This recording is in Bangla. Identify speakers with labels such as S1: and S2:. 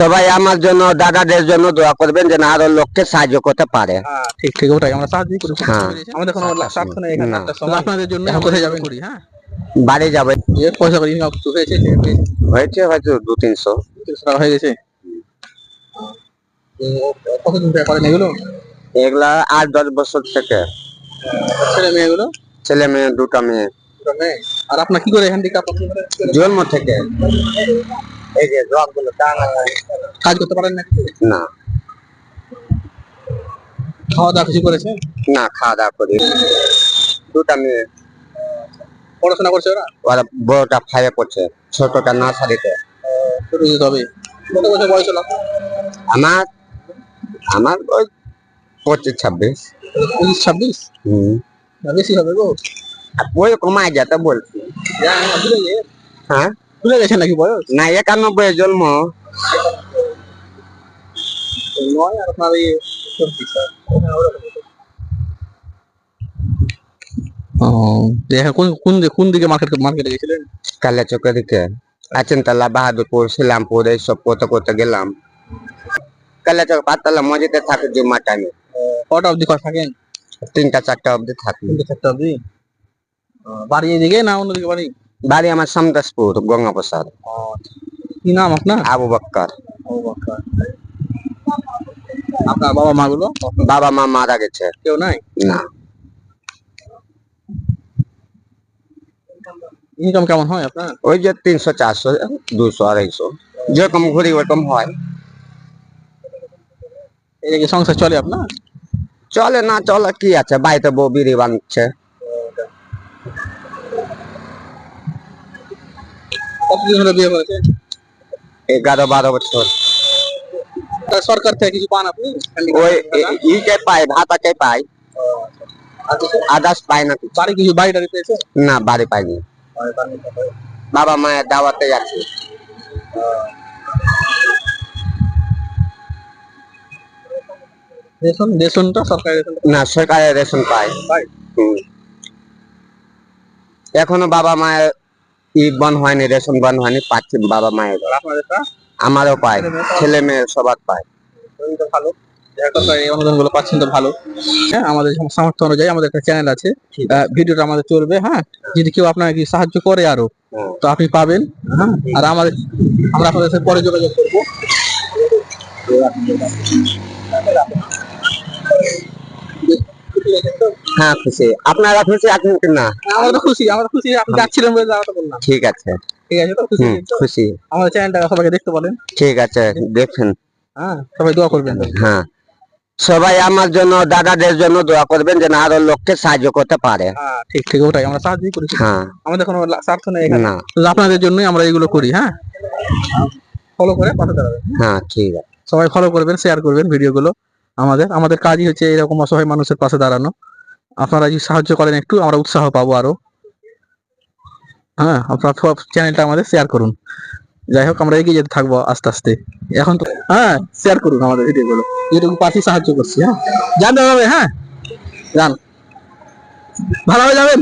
S1: সবাই আমার জন্য দাদাদের জন্য দোয়া করবেন যেন আরো লোককে সাহায্য করতে পারে।
S2: ঠিক ঠিক, ওটাই আমরা সাহায্য করি।
S1: হ্যাঁ।
S2: আমাদের কোনো স্বার্থ নেই এখানে, আপনাদের জন্য কোথায় যাবেন করি। হ্যাঁ,
S1: বাড়ি যাবে।
S2: পয়সা করে ইনকাম হয়েছে,
S1: হয়েছে হয়তো 200-300
S2: টাকা হয়ে গেছে। কতদিন থেকে করেন এগুলো?
S1: এগুলা 8-10 বছর থেকে।
S2: ছেলে মেয়েগুলো?
S1: ছেলে মেয়ে, 2টা মেয়ে।
S2: আর আপনার কি করে এখান থেকে
S1: জন্ম থেকে এই যে রকগুলো টানা
S2: কাজ করতে পারেন না?
S1: না।
S2: খাওয়া দাওয়া কিছু করেছে?
S1: না, খাওয়া দাওয়া করি। 2টা মেয়ে।
S2: পড়াশোনা করছে ওরা?
S1: ওরা বড়টা 5-এ পড়ছে, ছোটটা নার্সারিতে।
S2: ছোট দিতে হবে। কত বছর বয়স হলো?
S1: আমার আমার ওই 25-26।
S2: 26? না বেশি হবে গো।
S1: ওই কমায় যেতে বলছি। হ্যাঁ,
S2: ভুলে গেছেন নাকি বয়স?
S1: না, 91 জন্ম।
S2: নয় আর আপনার এই 24। কোন দিকে মার্কেটে গেছিলেন?
S1: কালিয়াচকের দিকে, আচেনতলা, বাহাদুরপুর, শিলামপুর এইসব করতে করতে গেলাম। কালিয়াচক 5তলা মসজিদে থাকি জুম্মা টাইমে।
S2: কটা অবধি থাকেন?
S1: 3টা-4টা অবধি থাকি।
S2: 3টা-4টা অবধি। বাড়ি এদিকে না অন্যদিকে বাড়ি?
S1: বাড়ি আমার সমদাসপুর, গঙ্গাপ্রসাদ।
S2: কি নাম আপনার?
S1: আবু বক্কর।
S2: আপনার বাবা মা গুলো?
S1: বাবা মা মারা গেছে।
S2: কেউ নাই?
S1: না।
S2: ইনকাম কেমন হয় আপনার?
S1: ওই যে 300-400, 200-250 যেরকম ঘুরি ওরকম হয়।
S2: এদিকে সংসার চলে আপনার?
S1: চলে না, চলে কি আছে, বাড়িতে বউ বিড়ি বাঁধছে।
S2: কতদিন হলো বিয়ে করেছে?
S1: 11-12 বছর।
S2: সরকার থেকে কিছু পান আপনি?
S1: ওই ইকে পাই, ভাতাকে পাই, আদার্স পাই না।
S2: বাড়ি কিছু বাড়ি টাড়ি পেয়েছে?
S1: না, বাড়ি পাইনি। বাবা মায়ের দাওয়াতে আছে।
S2: রেশনটা সরকারি রেশন?
S1: না, সরকারের রেশন পাই। এখনো বাবা মায়ের বন্ধ হয়নি, রেশন বন্ধ হয়নি, পাচ্ছি বাবা মায়ের। আমারও পাই, ছেলে মেয়ে সবার পাই।
S2: ভালো, অনুদান গুলো পাচ্ছেন তো ভালো। হ্যাঁ, আমাদের সামর্থ্য অনুযায়ী আমাদের একটা চ্যানেল আছে, ভিডিওটা আমাদের চলবে। হ্যাঁ, যদি কেউ আপনাকে কি সাহায্য করে আরো, তো আপনি পাবেন। হ্যাঁ, আর আমরা আপনাদের সাথে পরে যোগাযোগ করবো।
S1: হ্যাঁ, খুশি। আপনারা খুশি আছেন কি না?
S2: আমরা খুশি, আপনি যাচ্ছিলেন বলে যাওয়াটা বললাম।
S1: ঠিক আছে,
S2: ঠিক আছে তো? খুশি
S1: খুশি।
S2: আমাদের চ্যানেলটা সবাইকে দেখতে বলেন।
S1: ঠিক আছে, দেখেন।
S2: হ্যাঁ, সবাই দোয়া করবেন।
S1: হ্যাঁ, সবাই আমার জন্য, দাদাদের জন্য দোয়া করবেন যেন আরো লোককে সাহায্য করতে পারে।
S2: ঠিক ঠিক, ওটাই আমরা সাহায্য করি।
S1: হ্যাঁ,
S2: আমাদের কোনো স্বার্থ নেই এখানে,
S1: না।
S2: আপনাদের জন্যই আমরা এগুলো করি। হ্যাঁ, ফলো করে পাঠাতে দাঁড়াবেন।
S1: হ্যাঁ, ঠিক আছে।
S2: সবাই ফলো করবেন, শেয়ার করবেন ভিডিওগুলো। আমাদের কাজই হচ্ছে এরকম অসহায় মানুষের পাশে দাঁড়ানো। আপনারা যদি সাহায্য করেন একটু, আমরা উৎসাহ পাবো আরো। হ্যাঁ, আপনার চ্যানেলটা আমাদের শেয়ার করুন। যাই হোক, আমরা এগিয়ে যেতে থাকবো আস্তে আস্তে। এখন তো হ্যাঁ, শেয়ার করুন আমাদের ভিডিওগুলো, যেটুকু পাশে সাহায্য করছি। হ্যাঁ, জানতে হবে। হ্যাঁ, যান, ভালোভাবে যাবেন।